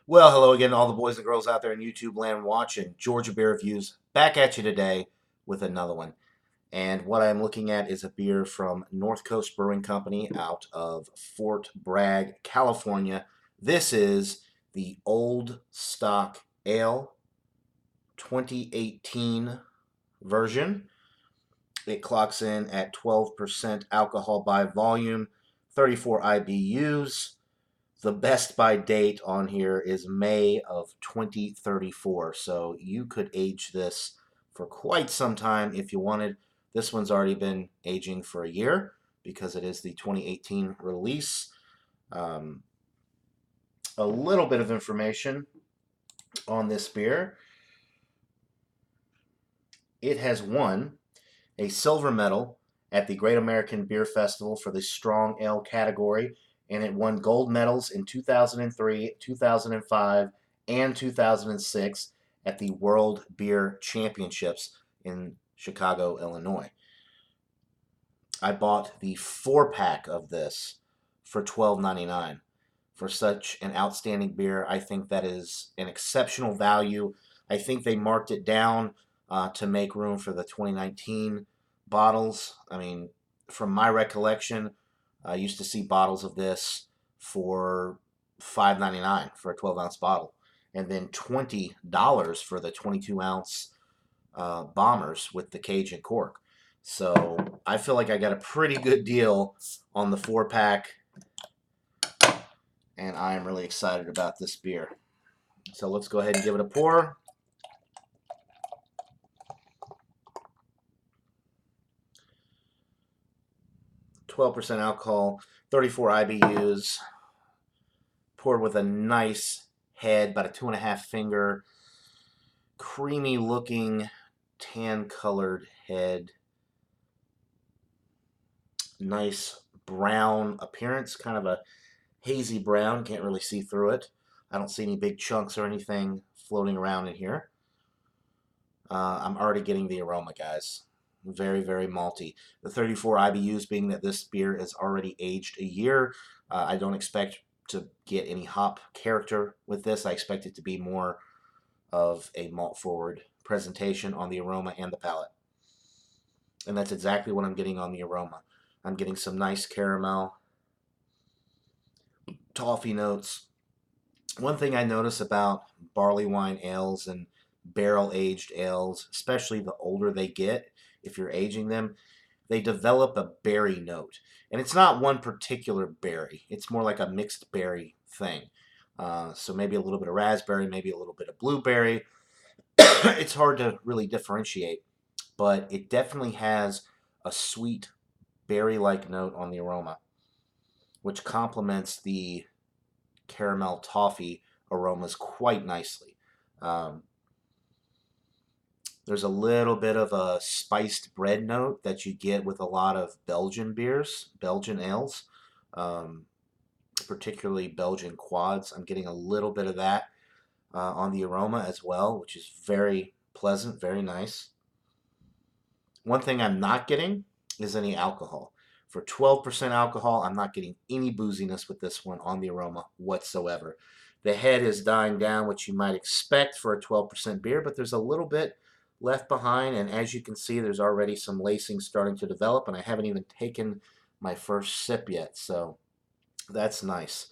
Well, hello again to all the boys and girls out there in YouTube land watching Georgia Beer Reviews. Back at you today with another one. And what I'm looking at is a beer from North Coast Brewing Company out of Fort Bragg, California. This is the Old Stock Ale 2018 version. It clocks in at 12% alcohol by volume, 34 IBUs. The best by date on here is May of 2034. So you could age this for quite some time if you wanted. This one's already been aging for a year because it is the 2018 release. Um, a little bit of information on this beer. It has won a silver medal at the Great American Beer Festival for the Strong Ale category, and it won gold medals in 2003, 2005, and 2006 at the World Beer Championships in Chicago, Illinois. I bought the 4-pack of this for $12.99. For such an outstanding beer, I think that is an exceptional value. I think they marked it down to make room for the 2019 bottles. I mean, from my recollection, I used to see bottles of this for $5.99 for a 12-ounce bottle, and then $20 for the 22-ounce bombers with the cage and cork. So I feel like I got a pretty good deal on the 4-pack, and I am really excited about this beer. So let's go ahead and give it a pour. %12 alcohol, 34 IBUs, poured with a nice head, about a 2.5 finger, creamy looking tan colored head. Nice brown appearance, kind of a hazy brown, can't really see through it. I don't see any big chunks or anything floating around in here. I'm already getting the aroma, guys. Very, very malty. The 34 IBUs being that this beer is already aged a year. I don't expect to get any hop character with this. I expect it to be more of a malt forward presentation on the aroma and the palate. And that's exactly what I'm getting on the aroma. I'm getting some nice caramel, toffee notes. One thing I notice about barley wine ales and barrel aged ales, especially the older they get, if you're aging them, they develop a berry note. And it's not one particular berry, it's more like a mixed berry thing. So maybe a little bit of raspberry, maybe a little bit of blueberry. It's hard to really differentiate, but it definitely has a sweet berry-like note on the aroma, which complements the caramel toffee aromas quite nicely. There's a little bit of a spiced bread note that you get with a lot of Belgian beers, Belgian ales, particularly Belgian quads. I'm getting a little bit of that on the aroma as well, which is very pleasant, very nice. One thing I'm not getting is any alcohol. For 12% alcohol, I'm not getting any booziness with this one on the aroma whatsoever. The head is dying down, which you might expect for a 12% beer, but there's a little bit left behind, and as you can see, there's already some lacing starting to develop, and I haven't even taken my first sip yet, so that's nice.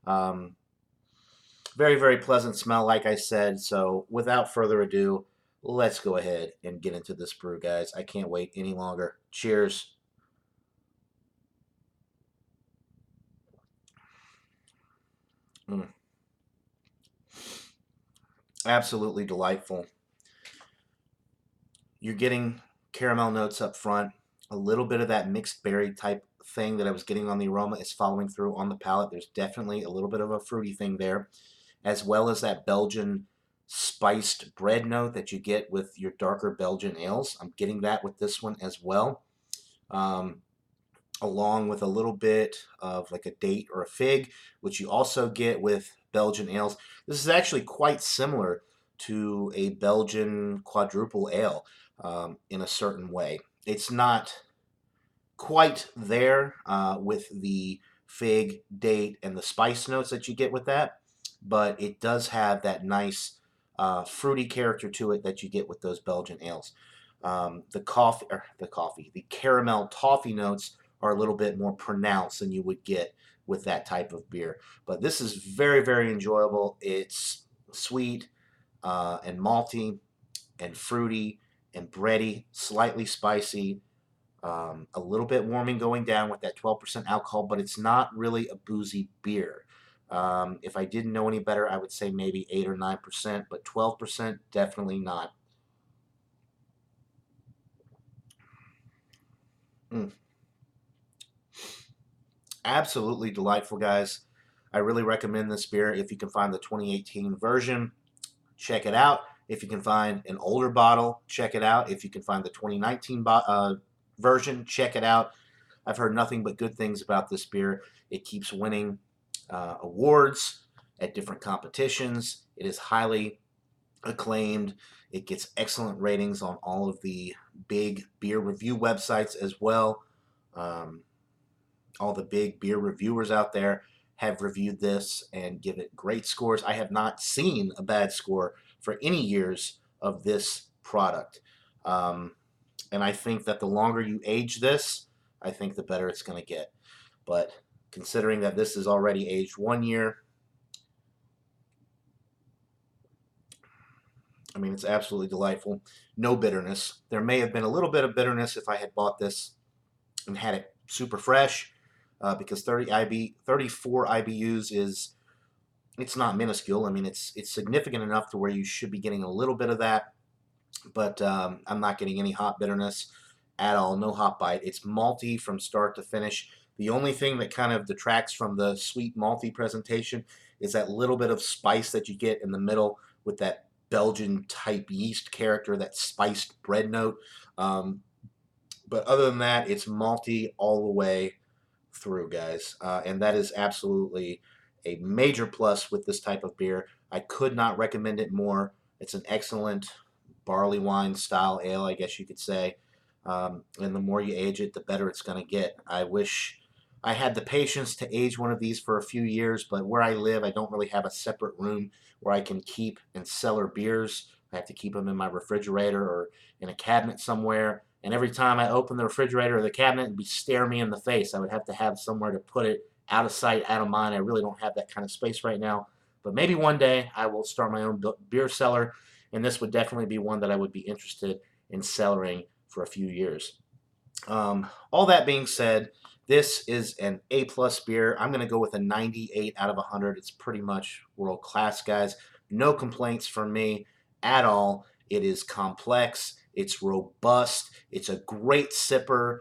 Very, very pleasant smell, like I said, so without further ado, let's go ahead and get into this brew, guys. I can't wait any longer. Cheers. Mm. Absolutely delightful. You're getting caramel notes up front. A little bit of that mixed berry type thing that I was getting on the aroma is following through on the palate. There's definitely a little bit of a fruity thing there, as well as that Belgian spiced bread note that you get with your darker Belgian ales. I'm getting that with this one as well, along with a little bit of like a date or a fig, which you also get with Belgian ales. This is actually quite similar to a Belgian quadruple ale in a certain way. It's not quite there with the fig, date, and the spice notes that you get with that, but it does have that nice fruity character to it that you get with those Belgian ales. The caramel toffee notes are a little bit more pronounced than you would get with that type of beer. But this is very, very enjoyable. It's sweet and malty and fruity and bready, slightly spicy, a little bit warming going down with that 12% alcohol, but it's not really a boozy beer. If I didn't know any better, I would say maybe 8 or 9%, but 12% definitely not. Mm. Absolutely delightful, guys. I really recommend this beer. If you can find the 2018 version, check it out. If you can find an older bottle, check it out. If you can find the 2019 version, check it out. I've heard nothing but good things about this beer. It keeps winning awards at different competitions. It is highly acclaimed. It gets excellent ratings on all of the big beer review websites as well. Um, all the big beer reviewers out there have reviewed this and give it great scores. I have not seen a bad score for any years of this product. And I think that the longer you age this, I think the better it's going to get. But considering that this is already aged 1 year, I mean, it's absolutely delightful. No bitterness. There may have been a little bit of bitterness if I had bought this and had it super fresh, because 34 IBUs is, it's not minuscule. I mean, it's significant enough to where you should be getting a little bit of that, but I'm not getting any hop bitterness at all. No hop bite. It's malty from start to finish. The only thing that kind of detracts from the sweet malty presentation is that little bit of spice that you get in the middle with that Belgian type yeast character, that spiced bread note. But other than that, it's malty all the way through, guys. And that is absolutely a major plus with this type of beer. I could not recommend it more. It's an excellent barley wine style ale, I guess you could say. And the more you age it, the better it's going to get. I wish I had the patience to age one of these for a few years, but where I live, I don't really have a separate room where I can keep and cellar beers. I have to keep them in my refrigerator or in a cabinet somewhere. And every time I open the refrigerator or the cabinet, it'd be stare me in the face. I would have to have somewhere to put it, out of sight, out of mind. I really don't have that kind of space right now. But maybe one day I will start my own beer cellar, and this would definitely be one that I would be interested in cellaring for a few years. All that being said, this is an A plus beer. I'm going to go with a 98 out of 100. It's pretty much world class, guys. No complaints from me at all. It is complex. It's robust. It's a great sipper.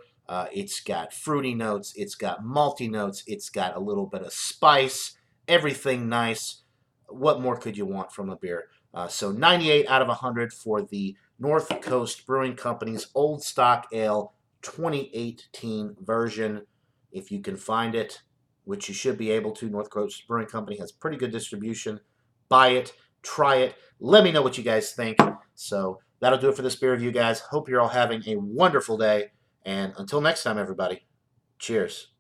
It's got fruity notes. It's got malty notes. It's got a little bit of spice. Everything nice. What more could you want from a beer? So 98 out of 100 for the North Coast Brewing Company's Old Stock Ale 2018 version. If you can find it, which you should be able to, North Coast Brewing Company has pretty good distribution. Buy it, try it. Let me know what you guys think. So that'll do it for this beer review, guys. Hope you're all having a wonderful day. And until next time, everybody, cheers.